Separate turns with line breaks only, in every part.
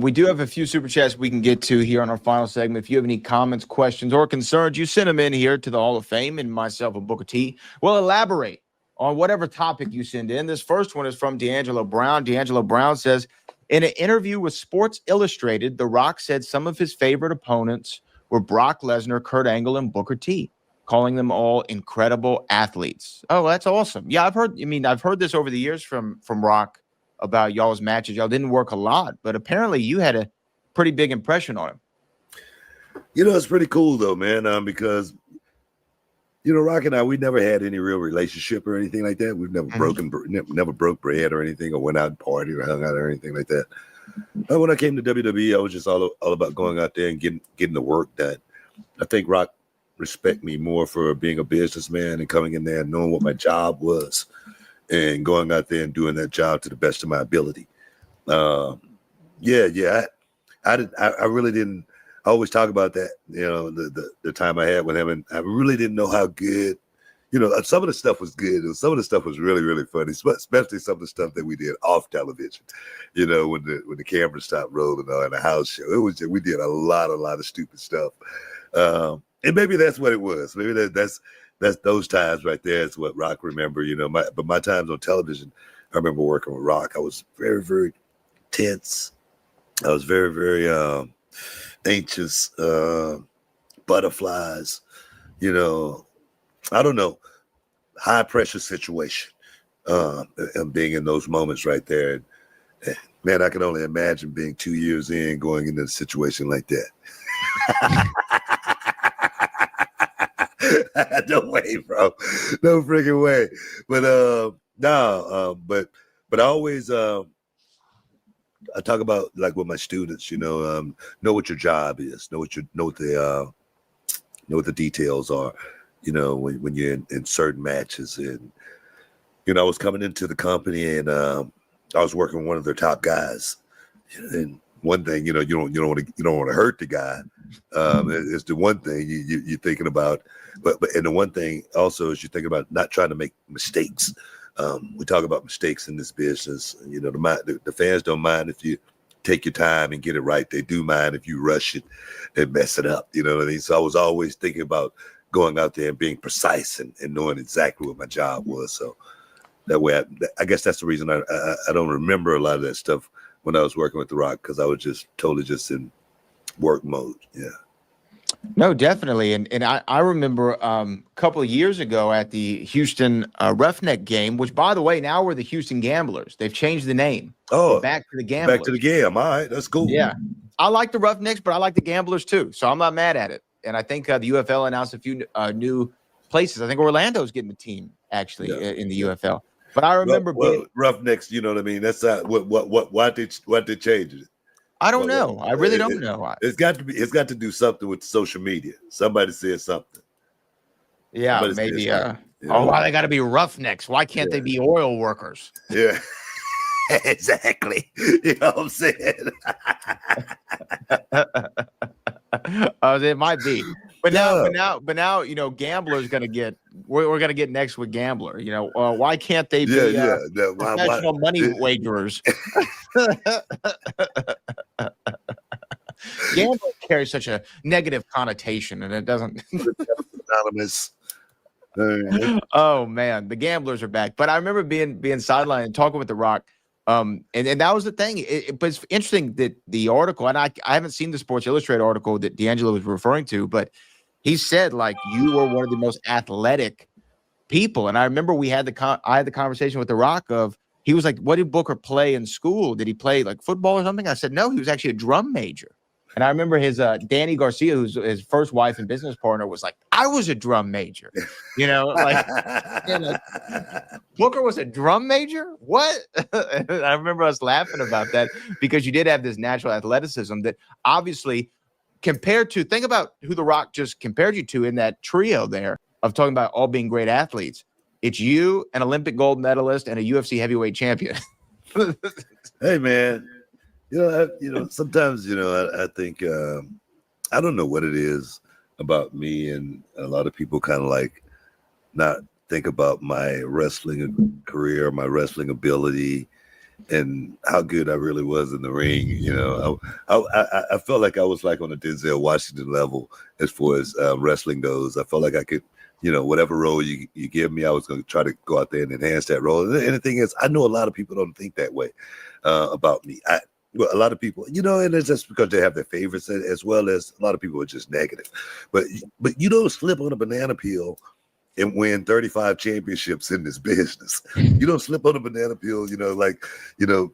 We do have a few super chats we can get to here on our final segment. If you have any comments, questions, or concerns, you send them in here to the Hall of Fame, and myself and Booker T will elaborate on whatever topic you send in. This first one is from D'Angelo Brown. D'Angelo Brown says, in an interview with Sports Illustrated, The Rock said some of his favorite opponents were Brock Lesnar, Kurt Angle, and Booker T, calling them all incredible athletes. Oh, that's awesome. Yeah, I've heard this over the years from Rock about y'all's matches. Y'all didn't work a lot, but apparently you had a pretty big impression on him.
It's pretty cool though, man, because Rock and I, we never had any real relationship or anything like that. We've never never broke bread or anything, or went out and partied or hung out or anything like that. But when I came to WWE, I was just all about going out there and getting the work done. I think Rock respect me more for being a businessman and coming in there and knowing what my job was and going out there and doing that job to the best of my ability. I really didn't. I always talk about that, the time I had with him, and I really didn't know how good, some of the stuff was good, and some of the stuff was really, really funny, especially some of the stuff that we did off television, when the camera stopped rolling on the house show. We did a lot of stupid stuff, and maybe that's what it was. Maybe that's those times right there is what Rock remember, but my times on television, I remember working with Rock. I was very, very tense. I was very, very anxious, butterflies, I don't know, high pressure situation, and being in those moments right there. And, man, I can only imagine being 2 years in going into a situation like that. No way, bro. No freaking way. But but I always I talk about, like, with my students, know what your job is, know what the details are, when you're in certain matches. And I was coming into the company, and I was working with one of their top guys. And one thing, you don't want to hurt the guy. It's the one thing you're thinking about. But the one thing also is you're thinking about not trying to make mistakes. We talk about mistakes in this business. The fans don't mind if you take your time and get it right. They do mind if you rush it and mess it up. You know what I mean? So I was always thinking about going out there and being precise and knowing exactly what my job was. So that way, I guess that's the reason I don't remember a lot of that stuff when I was working with The Rock, because I was just totally just in work mode. Yeah.
No, definitely. And I remember a couple of years ago at the Houston Roughneck game, which, by the way, now we're the Houston Gamblers. They've changed the name.
Oh,
back to the Gamblers.
Back to the game. All right. That's cool.
Yeah. I like the Roughnecks, but I like the Gamblers too. So I'm not mad at it. And I think the UFL announced a few new places. I think Orlando's getting a team, actually, in the UFL. But I remember
Roughnecks, you know what I mean? That's why they changed it.
I don't know. I really don't know why.
It's got to do something with social media. Somebody said something.
Yeah, maybe. Why they got to be roughnecks? Why can't they be oil workers?
Yeah, exactly. You know what I'm saying?
It might be, but now, Gambler's gonna get. We're gonna get next with Gambler. Why can't they be professional money wagerers? Gambler carries such a negative connotation, and it doesn't.
Anonymous.
Oh man, the Gamblers are back. But I remember being sidelined and talking with The Rock. And that was the thing. But it's interesting that the article, and I haven't seen the Sports Illustrated article that D'Angelo was referring to, but he said, like, you were one of the most athletic people. And I remember I had the conversation with The Rock of, he was like, what did Booker play in school? Did he play like football or something? I said, no, he was actually a drum major. And I remember his Danny Garcia, who's his first wife and business partner, was like, I was a drum major. Booker was a drum major? What? And I remember us laughing about that because you did have this natural athleticism that obviously compared to, think about who The Rock just compared you to in that trio there of talking about all being great athletes. It's you, an Olympic gold medalist, and a UFC heavyweight champion.
Hey, man. Sometimes, I think, I don't know what it is about me, and a lot of people kind of like not think about my wrestling career, my wrestling ability, and how good I really was in the ring. You know, I felt like I was like on a Denzel Washington level as far as wrestling goes. I felt like I could, you know, whatever role you give me, I was going to try to go out there and enhance that role. And the thing is, I know a lot of people don't think that way about me. Well, a lot of people, you know, and it's just because they have their favorites, as well as a lot of people are just negative. But you don't slip on a banana peel and win 35 championships in this business. You don't slip on a banana peel, you know, like, you know,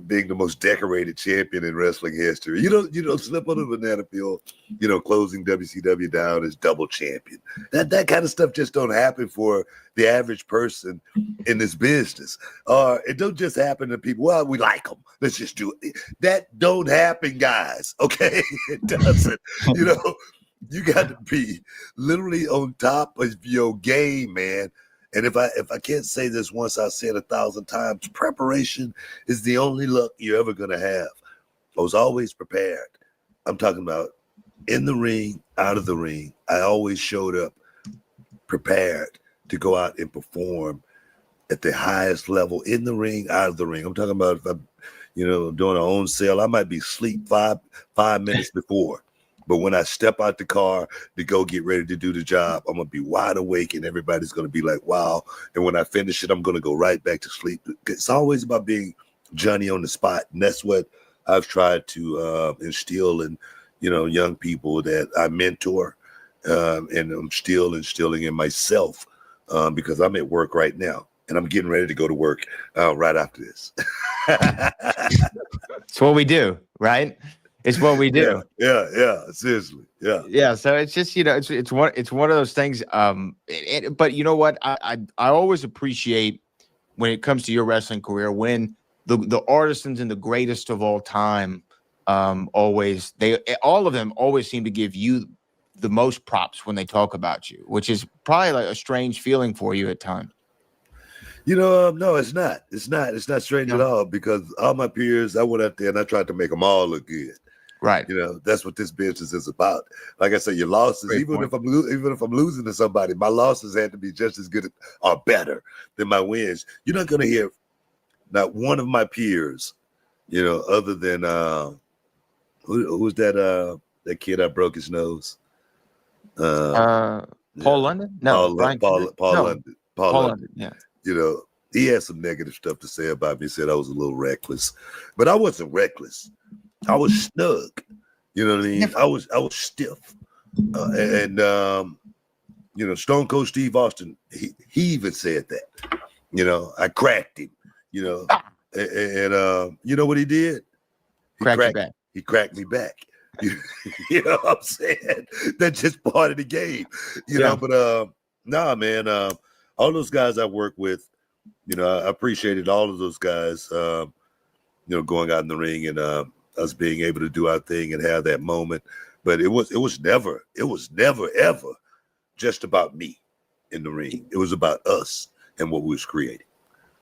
being the most decorated champion in wrestling history. You don't slip on a banana peel, you know, closing WCW down as double champion. That kind of stuff just don't happen for the average person in this business. It don't just happen to people. Well, we like them. Let's just do it. That don't happen, guys. Okay, it doesn't. You know, you got to be literally on top of your game, man. And if I can't say this once, I'll say it 1,000 times. Preparation is the only luck you're ever gonna have. I was always prepared. I'm talking about in the ring, out of the ring. I always showed up prepared to go out and perform at the highest level, in the ring, out of the ring. I'm talking about if I'm, you know, doing an own sale, I might be asleep five minutes before. But when I step out the car to go get ready to do the job, I'm going to be wide awake and everybody's going to be like, wow. And when I finish it, I'm going to go right back to sleep. It's always about being Johnny on the spot. And that's what I've tried to instill in, you know, young people that I mentor. And I'm still instilling in myself because I'm at work right now and I'm getting ready to go to work right after this.
It's what we do, right? It's what we do.
Yeah. Seriously. Yeah.
Yeah. So it's just, you know, it's one of those things. But you know what? I always appreciate when it comes to your wrestling career, when the artisans and the greatest of all time, all of them always seem to give you the most props when they talk about you, which is probably like a strange feeling for you at times.
You know, no, it's not. It's not strange at all, because all my peers, I went out there and I tried to make them all look good.
Right.
You know, that's what this business is about. Like I said, your losses, even if I'm losing to somebody, my losses had to be just as good or better than my wins. You're not going to hear not one of my peers, you know, other than who's that kid I broke his nose?
Paul London? No,
Paul London.
Yeah.
You know, he had some negative stuff to say about me. He said I was a little reckless, but I wasn't reckless. I was snug. You know what I mean? I was stiff. You know, Stone Cold Steve Austin, he even said that. You know, I cracked him, you know, and you know what he did? He cracked me back. You know what I'm saying? That's just part of the game. You know, but nah, man, all those guys I work with, you know, I appreciated all of those guys, you know, going out in the ring and us being able to do our thing and have that moment. But it was never ever just about me in the ring. It was about us and what we was creating.